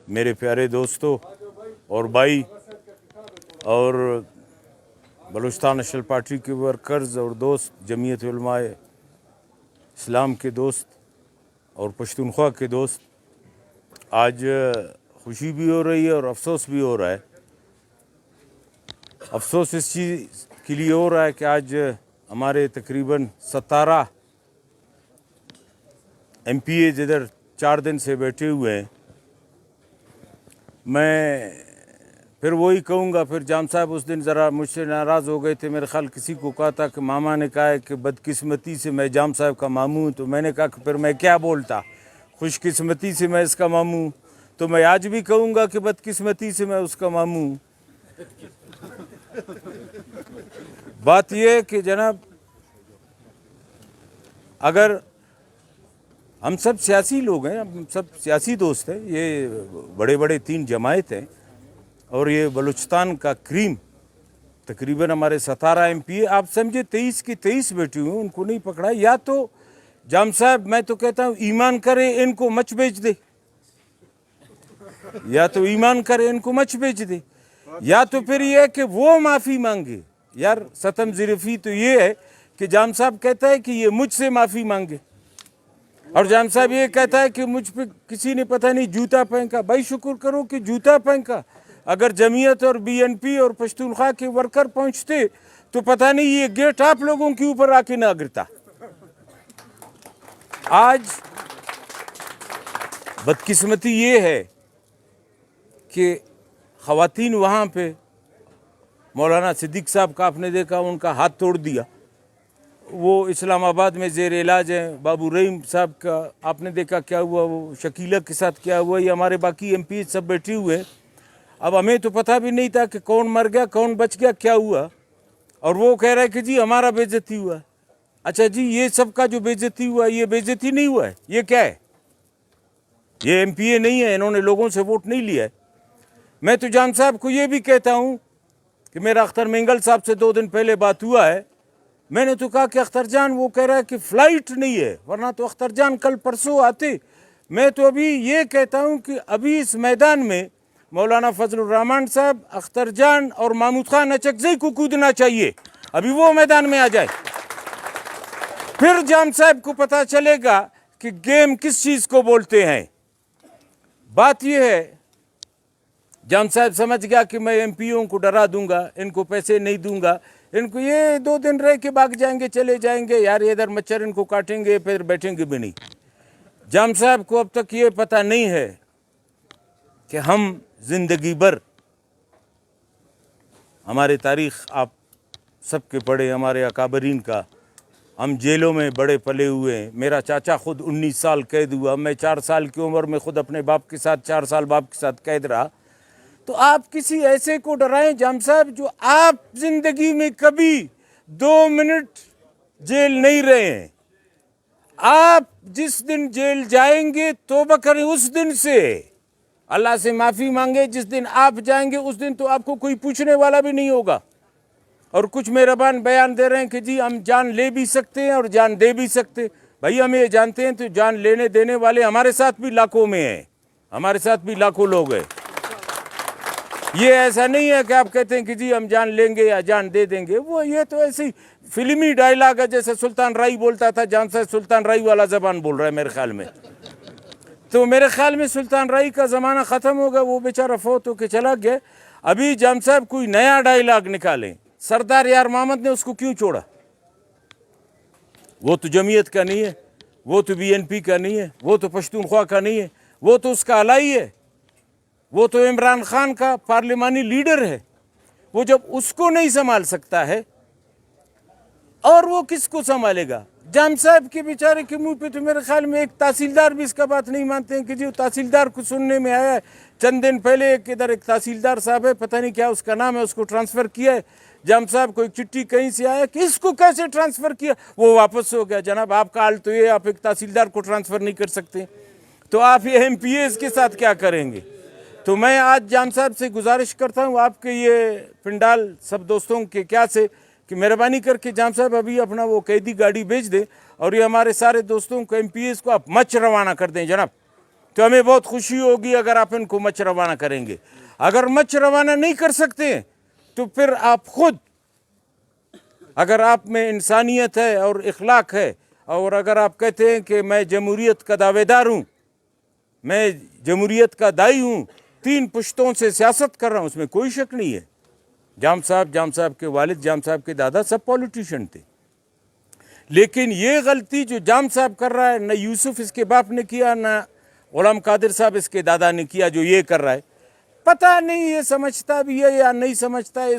میرے پیارے دوستوں اور بھائی اور بلوچستان نیشنل پارٹی کے ورکرز اور دوست، جمعیت علماء اسلام کے دوست اور پشتونخوا کے دوست، آج خوشی بھی ہو رہی ہے اور افسوس بھی ہو رہا ہے۔ افسوس اس چیز کے لیے ہو رہا ہے کہ آج ہمارے تقریباً 17 ایم پی ایز ادھر 4 دن سے بیٹھے ہوئے ہیں۔ میں پھر وہی کہوں گا، پھر جام صاحب اس دن ذرا مجھ سے ناراض ہو گئے تھے، میرے خیال کسی کو کہا تھا کہ ماما نے کہا ہے کہ بدقسمتی سے میں جام صاحب کا ماموں ہوں، تو میں نے کہا کہ پھر میں کیا بولتا، خوش قسمتی سے میں اس کا ماموں ہوں، تو میں آج بھی کہوں گا کہ بدقسمتی سے میں اس کا ماموں ہوں۔ بات یہ ہے کہ جناب، اگر ہم سب سیاسی لوگ ہیں، ہم سب سیاسی دوست ہیں، یہ بڑے بڑے 3 جماعت ہیں اور یہ بلوچستان کا کریم تقریباً ہمارے 17 ایم پی، آپ سمجھے 23 کی 23 بیٹھی ہوئے، ان کو نہیں پکڑا۔ یا تو جام صاحب، میں تو کہتا ہوں ایمان کرے ان کو مچ بیچ دے، یا تو ایمان کرے ان کو مچ بیچ دے، یا تو پھر یہ ہے کہ وہ معافی مانگے۔ یار ستم ظریفی تو یہ ہے کہ جام صاحب کہتا ہے کہ یہ مجھ سے معافی مانگے، اور جام صاحب یہ کہتا ہے کہ مجھ پہ کسی نے پتہ نہیں جوتا پھینکا۔ بھائی شکر کرو کہ جوتا پھینکا، اگر جمعیت اور بی این پی اور پشتونخوا کے ورکر پہنچتے تو پتہ نہیں یہ گیٹ آپ لوگوں کے اوپر آ کے نہ گرتا۔ آج بدقسمتی یہ ہے کہ خواتین وہاں پہ، مولانا صدیق صاحب کا آپ نے دیکھا، ان کا ہاتھ توڑ دیا، وہ اسلام آباد میں زیر علاج ہیں۔ بابو رحیم صاحب کا آپ نے دیکھا کیا ہوا، وہ شکیلہ کے ساتھ کیا ہوا، یہ ہمارے باقی ایم پی سب بیٹھے ہوئے۔ اب ہمیں تو پتہ بھی نہیں تھا کہ کون مر گیا، کون بچ گیا، کیا ہوا، اور وہ کہہ رہا ہے کہ جی ہمارا بے عزتی ہوا۔ اچھا جی، یہ سب کا جو بے عزتی ہوا، یہ بے عزتی نہیں ہوا ہے، یہ کیا ہے؟ یہ ایم پی اے نہیں ہے، انہوں نے لوگوں سے ووٹ نہیں لیا ہے۔ میں تو جان صاحب کو یہ بھی کہتا ہوں کہ میرا اختر مینگل صاحب سے 2 دن پہلے بات ہوا ہے، میں نے تو کہا کہ اختر جان، وہ کہہ رہا ہے کہ فلائٹ نہیں ہے، ورنہ تو اختر جان کل پرسوں آتے۔ میں تو ابھی یہ کہتا ہوں کہ ابھی اس میدان میں مولانا فضل الرحمان صاحب، اختر جان اور محمود خان اچکزئی کو کودنا چاہیے، ابھی وہ میدان میں آ جائے، پھر جام صاحب کو پتہ چلے گا کہ گیم کس چیز کو بولتے ہیں۔ بات یہ ہے، جام صاحب سمجھ گیا کہ میں ایم پی او کو ڈرا دوں گا، ان کو پیسے نہیں دوں گا، ان کو یہ 2 دن رہ کے بھاگ جائیں گے، چلے جائیں گے، یار یہ ادھر مچھر ان کو کاٹیں گے، پھر بیٹھیں گے بھی نہیں۔ جام صاحب کو اب تک یہ پتہ نہیں ہے کہ ہم زندگی بھر، ہمارے تاریخ آپ سب کے پڑھے، ہمارے اکابرین کا، ہم جیلوں میں بڑے پلے ہوئے ہیں۔ میرا چاچا خود 19 سال قید ہوا، میں 4 سال کی عمر میں خود اپنے باپ کے ساتھ 4 سال باپ کے ساتھ قید رہا۔ تو آپ کسی ایسے کو ڈرائیں جام صاحب جو آپ زندگی میں کبھی 2 منٹ جیل نہیں رہے ہیں۔ آپ جس دن جیل جائیں گے توبہ کریں اس دن سے، اللہ سے معافی مانگے، جس دن آپ جائیں گے اس دن تو آپ کو کوئی پوچھنے والا بھی نہیں ہوگا۔ اور کچھ مہربان بیان دے رہے ہیں کہ جی ہم جان لے بھی سکتے ہیں اور جان دے بھی سکتے ہیں۔ بھائی ہم یہ جانتے ہیں تو جان لینے دینے والے ہمارے ساتھ بھی لاکھوں میں ہیں، ہمارے ساتھ بھی لاکھوں لوگ ہیں۔ یہ ایسا نہیں ہے کہ آپ کہتے ہیں کہ جی ہم جان لیں گے یا جان دے دیں گے، وہ یہ تو ایسی فلمی ڈائلاگ ہے، جیسے سلطان رائی بولتا تھا، جان صاحب سلطان رائی والا زبان بول رہا ہے میرے خیال میں۔ تو میرے خیال میں سلطان رائی کا زمانہ ختم ہوگا، وہ بیچارہ فوت ہو کے چلا گیا۔ ابھی جام صاحب کوئی نیا ڈائلاگ نکالیں، سردار یار محمد نے اس کو کیوں چھوڑا؟ وہ تو جمعیت کا نہیں ہے، وہ تو بی این پی کا نہیں ہے، وہ تو پشتونخوا کا نہیں ہے، وہ تو اس کا الائی ہے، وہ تو عمران خان کا پارلیمانی لیڈر ہے۔ وہ جب اس کو نہیں سنبھال سکتا ہے اور وہ کس کو سنبھالے گا؟ جام صاحب کے بیچارے کے منہ پہ تو میرے خیال میں ایک تحصیلدار بھی اس کا بات نہیں مانتے ہیں کہ جی وہ تحصیلدار کو سننے میں آیا ہے چند دن پہلے، ادھر ایک تحصیلدار صاحب ہے، پتہ نہیں کیا اس کا نام ہے، اس کو ٹرانسفر کیا ہے۔ جام صاحب کو ایک چٹھی کہیں سے آیا کہ اس کو کیسے ٹرانسفر کیا، وہ واپس ہو گیا۔ جناب آپ کا حال تو یہ، آپ ایک تحصیلدار کو ٹرانسفر نہیں کر سکتے، تو آپ یہ ایم پی ایز کے ساتھ کیا کریں گے؟ تو میں آج جام صاحب سے گزارش کرتا ہوں، آپ کے یہ پنڈال سب دوستوں کے کیا سے، کہ مہربانی کر کے جام صاحب ابھی اپنا وہ قیدی گاڑی بھیج دیں، اور یہ ہمارے سارے دوستوں کو ایم پی ایز کو آپ مچ روانہ کر دیں جناب۔ تو ہمیں بہت خوشی ہوگی اگر آپ ان کو مچ روانہ کریں گے. اگر مچ روانہ نہیں کر سکتے تو پھر آپ خود، اگر آپ میں انسانیت ہے اور اخلاق ہے، اور اگر آپ کہتے ہیں کہ میں جمہوریت کا دعوے دار ہوں، میں جمہوریت کا دائی ہوں، 3 پشتوں سے سیاست کر رہا ہوں، اس میں کوئی شک نہیں ہے. جام صاحب کے والد، جام صاحب کے دادا سب پولیٹیشین تھے. لیکن یہ غلطی جو جام صاحب کر رہا ہے، نہ یوسف اس کے باپ نے کیا، نہ غلام قادر صاحب اس کے دادا نے کیا جو یہ کر رہا ہے. پتہ نہیں یہ سمجھتا بھی ہے یا نہیں سمجھتا ہے.